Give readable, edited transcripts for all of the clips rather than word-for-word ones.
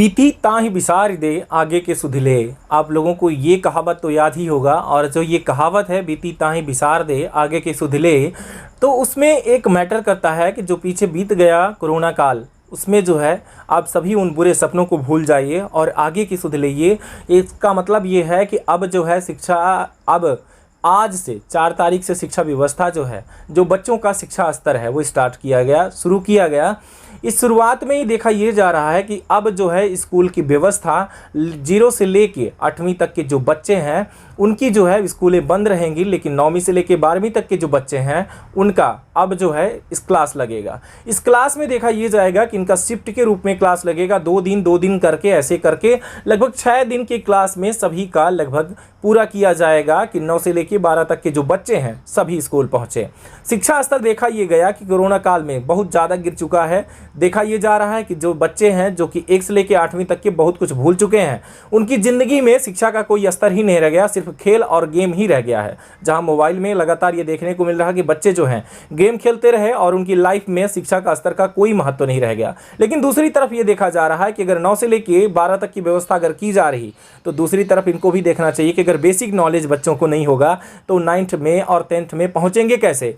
बीती ताहि बिसार दे आगे के सुधिले। आप लोगों को ये कहावत तो याद ही होगा। और जो ये कहावत है बीती ताहि बिसार दे आगे के सुधिले, तो उसमें एक मैटर करता है कि जो पीछे बीत गया कोरोना काल, उसमें जो है आप सभी उन बुरे सपनों को भूल जाइए और आगे की सुध लीजिए। इसका मतलब ये है कि अब जो है शिक्षा, अब आज से 4 तारीख से शिक्षा व्यवस्था जो है, जो बच्चों का शिक्षा स्तर है वो स्टार्ट किया गया, शुरू किया गया। इस शुरुआत में ही देखा ये जा रहा है कि अब जो है स्कूल की व्यवस्था 0 से लेके 8वीं तक के जो बच्चे हैं उनकी जो है स्कूलें बंद रहेंगी, लेकिन 9वीं से लेके 12वीं तक के जो बच्चे हैं उनका अब जो है इस क्लास लगेगा। इस क्लास में देखा ये जाएगा कि इनका शिफ्ट के रूप में क्लास लगेगा, 2 दिन करके, ऐसे करके लगभग 6 दिन के क्लास में सभी का लगभग पूरा किया जाएगा कि 9 से लेके 12 तक के जो बच्चे हैं सभी स्कूल पहुँचे। शिक्षा स्तर देखा ये गया कि कोरोना काल में बहुत ज़्यादा गिर चुका है। देखा ये जा रहा है कि जो बच्चे हैं जो कि 1 से लेके 8वीं तक के बहुत कुछ भूल चुके हैं, उनकी ज़िंदगी में शिक्षा का कोई स्तर ही नहीं रह गया, सिर्फ खेल और गेम ही रह गया है। जहां मोबाइल में लगातार ये देखने को मिल रहा है कि बच्चे जो हैं गेम खेलते रहे और उनकी लाइफ में शिक्षा का स्तर का कोई महत्व नहीं रह गया। लेकिन दूसरी तरफ ये देखा जा रहा है कि अगर 9 से लेके 12 तक की व्यवस्था अगर की जा रही, तो दूसरी तरफ इनको भी देखना चाहिए कि अगर बेसिक नॉलेज बच्चों को नहीं होगा तो 9th में और 10th में पहुँचेंगे कैसे।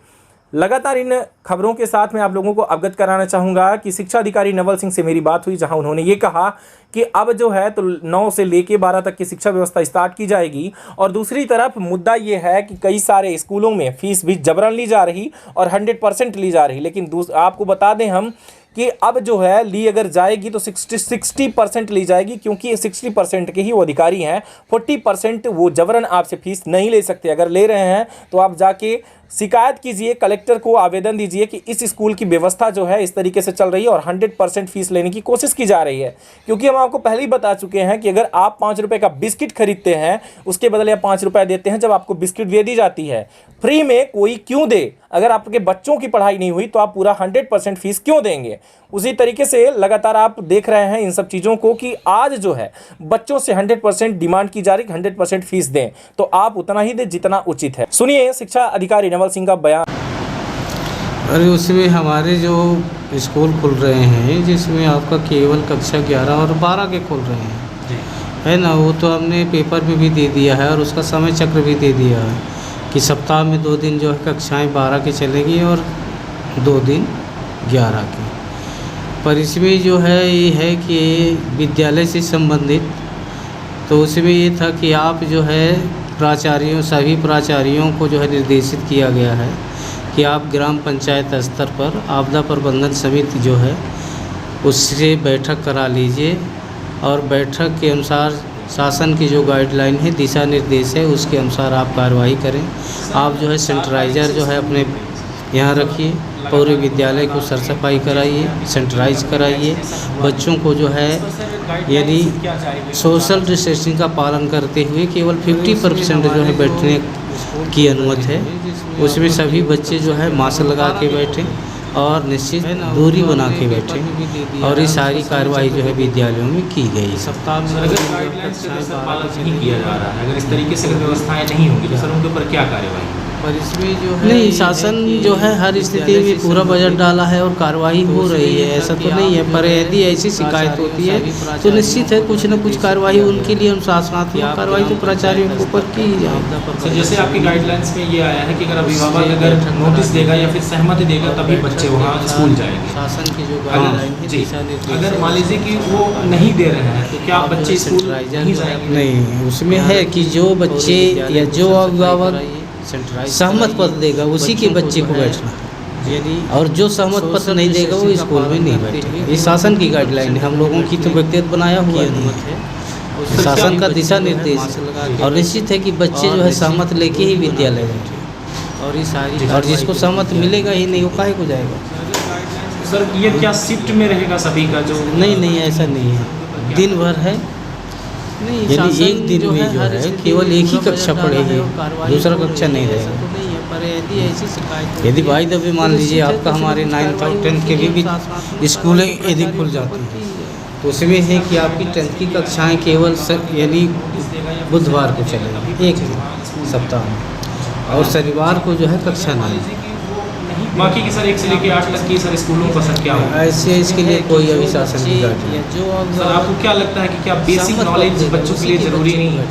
लगातार इन खबरों के साथ मैं आप लोगों को अवगत कराना चाहूँगा कि शिक्षा अधिकारी नवल सिंह से मेरी बात हुई, जहां उन्होंने ये कहा कि अब जो है तो 9 से लेके 12 तक की शिक्षा व्यवस्था स्टार्ट की जाएगी। और दूसरी तरफ मुद्दा ये है कि कई सारे स्कूलों में फीस भी जबरन ली जा रही और 100% ली जा रही। लेकिन आपको बता दें हम कि अब जो है ली अगर जाएगी तो 60% ली जाएगी, क्योंकि 60% के ही वो अधिकारी हैं, 40% वो जबरन आपसे फीस नहीं ले सकते। अगर ले रहे हैं तो आप जाके शिकायत कीजिए, कलेक्टर को आवेदन दीजिए कि इस स्कूल की व्यवस्था जो है इस तरीके से चल रही है और 100% फीस लेने की कोशिश की जा रही है। क्योंकि हम आपको पहले ही बता चुके हैं कि अगर आप 5 रुपये का बिस्किट खरीदते हैं, उसके बदले आप 5 रुपये देते हैं। जब आपको बिस्किट दे दी जाती है फ्री में, कोई क्यों दे? अगर आपके बच्चों की पढ़ाई नहीं हुई तो आप पूरा 100% फीस क्यों देंगे? उसी तरीके से लगातार आप देख रहे हैं इन सब चीज़ों को कि आज जो है बच्चों से 100% डिमांड की जा रही, 100% फीस दें, तो आप उतना ही दें जितना उचित है। सुनिए शिक्षा अधिकारी नवल सिंह का बयान। अरे उसमें हमारे जो स्कूल खुल रहे हैं, जिसमें आपका केवल कक्षा 11 और 12 के खुल रहे हैं, है ना, वो तो हमने पेपर में भी दे दिया है और उसका समय चक्र भी दे दिया है कि सप्ताह में 2 दिन जो है कक्षाएं 12 की चलेगी और 2 दिन 11 की। पर इसमें जो है ये है कि विद्यालय से संबंधित, तो उसमें ये था कि आप जो है प्राचार्यों, सभी प्राचार्यों को जो है निर्देशित किया गया है कि आप ग्राम पंचायत स्तर पर आपदा प्रबंधन समिति जो है उससे बैठक करा लीजिए और बैठक के अनुसार शासन की जो गाइडलाइन है, दिशा निर्देश है, उसके अनुसार आप कार्रवाई करें। आप जो है सेंट्राइज़र जो है अपने यहाँ रखिए, पूरे विद्यालय को सर सफाई कराइए, सेंट्राइज कराइए। बच्चों को जो है यदि सोशल डिस्टेंसिंग का पालन करते हुए केवल 50% जो है बैठने की अनुमति है, उसमें सभी बच्चे जो है मास्क लगा के बैठें और निश्चित दूरी बना के बैठें। और ये सारी कार्रवाई जो है विद्यालयों में की गई। सप्ताह में अगर नहीं किया जा रहा है, अगर इस तरीके से अगर व्यवस्थाएं नहीं होंगी तो सर उनके ऊपर क्या कार्रवाई? पर इसमें जो है नहीं, शासन जो है हर स्थिति में पूरा बजट डाला है और कार्रवाई हो रही है, ऐसा तो नहीं है। पर यदि ऐसी शिकायत होती है तो निश्चित है कुछ न कुछ कार्रवाई उनके लिए अनुशासनात्मक कार्रवाई तो प्राचार्यों के ऊपर की जाए। जैसे आपकी गाइडलाइंस में ये आया है कि अगर अभिभावक अगर नोटिस देगा या फिर सहमति देगा तभी बच्चे वहाँ स्कूल जाएंगे। शासन की जो गाइडलाइन है, दिशा निर्देश, अगर मान लीजिए कि वो नहीं दे रहे हैं तो क्या बच्चे स्कूल नहीं जाएंगे? नहीं, उसमें है कि जो बच्चे या जो अभिभावक सहमत पत्र देगा उसी के बच्चे को बैठना, और जो सहमत पत्र नहीं देगा वो स्कूल में नहीं बैठेगा। ये शासन की गाइडलाइन है, हम लोगों की तो व्यक्तिगत बनाया हुआ है, शासन का दिशा निर्देश है। और निश्चित है कि बच्चे जो है सहमत लेके ही विद्यालय बैठे, और ये सारी, और जिसको सहमत मिलेगा ही नहीं वो काहे को जाएगा। सर ये क्या शिफ्ट में रहेगा सभी का? जो नहीं, ऐसा नहीं है, दिन भर है। यानी एक दिन में जो है केवल एक ही कक्षा पढ़ेगी, दूसरा कक्षा नहीं रहेगा। यदि भाई दबे मान लीजिए आपका हमारे 9th और 10th के भी स्कूलें यदि खुल जाती हैं तो उसमें है कि आपकी 10th की कक्षाएं केवल यानी बुधवार को चलेगी, एक दिन सप्ताह में, और शनिवार को जो है कक्षा नहीं। बाकी की सर 1 से लेकर 8 तक की सर स्कूलों का सर क्या होगा? ऐसे इसके लिए कोई अभी शासन की गाइडलाइन सर आपको क्या लगता है कि क्या बेसिक नॉलेज बच्चों के लिए ज़रूरी नहीं है?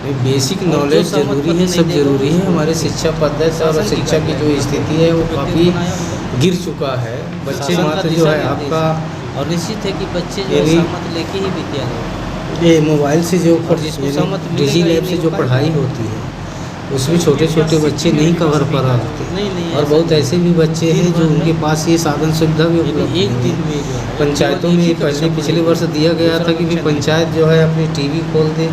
नहीं, बेसिक नॉलेज ज़रूरी है, सब ज़रूरी है। हमारे शिक्षा पद्धति और शिक्षा की जो स्थिति है वो काफ़ी गिर चुका है। बच्चे मात्र जो है आपका और निश्चित है कि बच्चे जो सहमत लेके ही विद्यालय ये मोबाइल से जो डिजी लैब से जो पढ़ाई होती है उसमें छोटे छोटे बच्चे नहीं कवर पर आते नहीं और बहुत ऐसे भी बच्चे हैं जो उनके पास ये साधन सुविधा भी उपलब्ध एक नहीं दिन है। में जो है पंचायतों में पहले पिछले वर्ष दिया गया था कि भी पंचायत जो है अपनी टीवी खोल दे,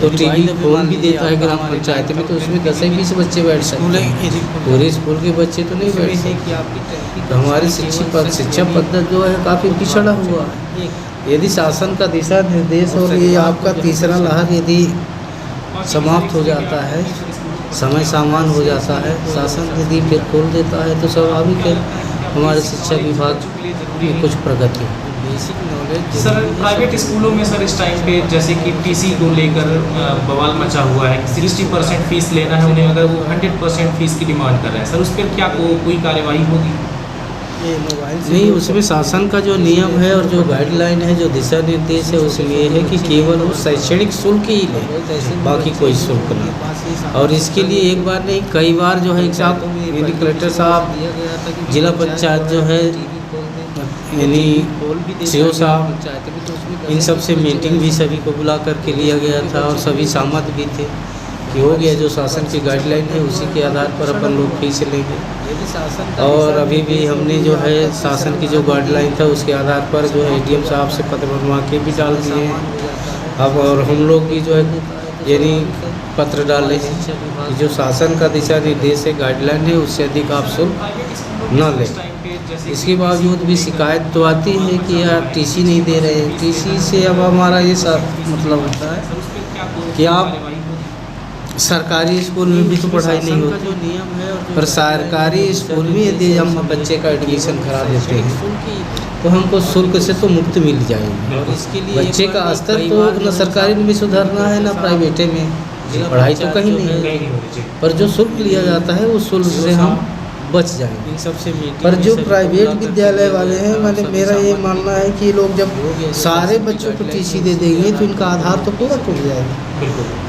तो टीवी खोल भी देता है ग्राम पंचायत में, तो उसमें 10-20 बच्चे बैठ सकते हैं, पूरे स्कूल के बच्चे तो नहीं बैठ सकते। तो हमारी शिक्षा पद्धति जो है काफ़ी पिछड़ा हुआ है। यदि शासन का दिशा निर्देश और ये आपका तीसरा लहर यदि समाप्त हो जाता है, समय सामान हो जाता है, शासन यदि फिर खोल देता है तो स्वाभाविक है हमारे शिक्षा विभाग में कुछ प्रगति। बेसिक नॉलेज सर प्राइवेट स्कूलों में सर इस टाइम पे जैसे कि टीसी को लेकर बवाल मचा हुआ है, 60% फीस लेना है उन्हें, अगर वो 100% फीस की डिमांड कर रहे हैं, सर उस पर क्या कोई कार्यवाही होगी? नहीं, उसमें शासन का जो नियम है और जो गाइडलाइन है, जो दिशा निर्देश है, उसमें ये है कि केवल वो शैक्षणिक शुल्क ही ले, बाकी कोई शुल्क नहीं। और इसके लिए एक बार नहीं कई बार जो है यानी कलेक्टर साहब, जिला पंचायत जो है यानी सीओ साहब, इन सब से मीटिंग भी सभी को बुला करके लिया गया था और सभी सहमत भी थे कि हो गया जो शासन की गाइडलाइन है उसी के आधार पर अपन लोग फीस लेंगे। और अभी भी हमने जो है शासन की जो गाइडलाइन था उसके आधार पर जो है एडीएम साहब से पत्र बनवा के भी डाल दिए हैं अब, और हम लोग की जो है यानी पत्र डाले हैं कि जो शासन का दिशा निर्देश है, गाइडलाइन है, उससे अधिक आप शुल्क न लें। इसके बावजूद भी शिकायत तो आती है कि यार टीसी नहीं दे रहे हैं। टीसी से अब हमारा ये मतलब होता है कि आप सरकारी स्कूल में भी तो पढ़ाई नहीं होती, जो नियम है और पर सरकारी स्कूल में यदि हम बच्चे का एडमिशन करा देते हैं तो हमको शुल्क से तो मुक्त मिल जाएगी। और इसके लिए बच्चे का स्तर तो न सरकारी में सुधारना है ना प्राइवेटे में, पढ़ाई तो कहीं नहीं है, पर जो शुल्क लिया जाता है उस शुल्क से हम बच जाएंगे। इन सबसे पर जो प्राइवेट विद्यालय वाले हैं, मैंने मेरा ये मानना है कि लोग जब सारे बच्चों को टीसी दे देंगे तो इनका आधार तो पूरा टूट जाएगा।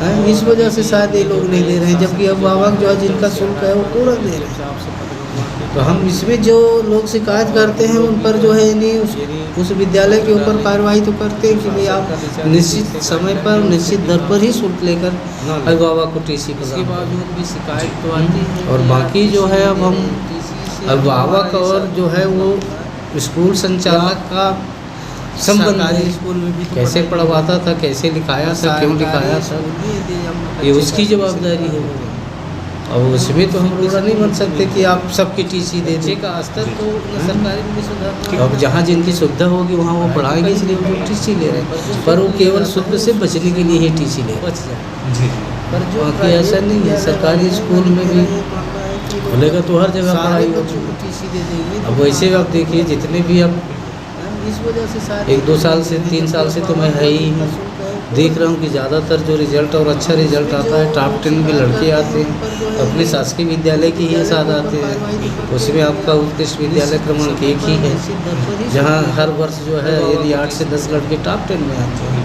हैं, इस वजह से शायद ये लोग नहीं दे रहे हैं, जबकि अभिभावक जो है जिनका शुल्क है वो पूरा दे रहे हैं। तो हम इसमें जो लोग शिकायत करते हैं उन पर जो है नहीं उस विद्यालय के ऊपर कार्रवाई तो करते हैं कि भाई आप निश्चित समय पर निश्चित दर पर ही शुल्क लेकर अभिभावक को टीसी इसके बावजूद भी शिकायत तो आती है। और बाकी जो है अब हम अभिभावक और जो है वो स्कूल संचालक का संबंध स्कूल में भी कैसे पढ़वाता था, कैसे लिखाया था, क्यों लिखाया था, ये उसकी जवाबदारी है। और उसमें तो हम पूरा नहीं बन सकते कि आप सबकी टीसी दे दें। का स्तर तो सरकारी में भी सुधारना। अब जहाँ जिनकी सुविधा होगी वहाँ वो पढ़ाएंगे, इसलिए वो टीसी ले रहे हैं, पर वो केवल शुल्क से बचने के लिए ही टीसी ले रहे हैं। पर जो बाकी ऐसा नहीं है, सरकारी स्कूल में भी खुलेगा तो हर जगह पढ़ाई होगी। टीसी दे देंगे। अब वैसे आप देखिए जितने भी अब इस वजह से सारे 1-2 साल से 3 साल से तो मैं है ही देख रहा हूँ कि ज़्यादातर जो रिज़ल्ट और अच्छा रिज़ल्ट आता है टॉप 10 में लड़के आते हैं, अपने शासकीय विद्यालय के ही साथ आते हैं। उसमें आपका उत्कृष्ट विद्यालय क्रमांक 1 ही है, जहाँ हर वर्ष जो है यदि 8 से 10 लड़के टॉप 10 में आते हैं।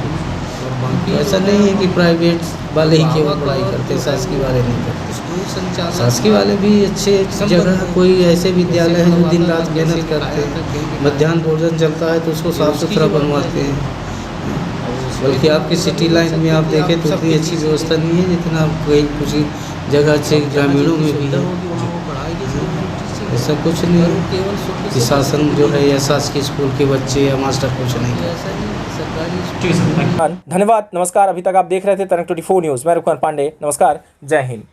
तो ऐसा नहीं है कि प्राइवेट वाले ही केवल पढ़ाई करते हैं, शासकीय वाले नहीं करते। शासकीय वाले भी अच्छे जगह कोई ऐसे विद्यालय हैं जो दिन रात मेहनत करते हैं, मध्याह्न भोजन चलता है तो उसको साफ़ सुथरा बनवाते हैं। बल्कि आपकी सिटी लाइन में आप देखें तो उतनी अच्छी व्यवस्था नहीं है जितना कहीं कुछ जगह अच्छे ग्रामीणों में भी है। ऐसा कुछ नहीं है कि शासन जो है या शासकीय स्कूल के बच्चे या मास्टर कुछ नहीं करते। धन्यवाद, नमस्कार। अभी तक आप देख रहे थे तरंग 24 न्यूज़। मैं रुकमान पांडे, नमस्कार, जय हिंद।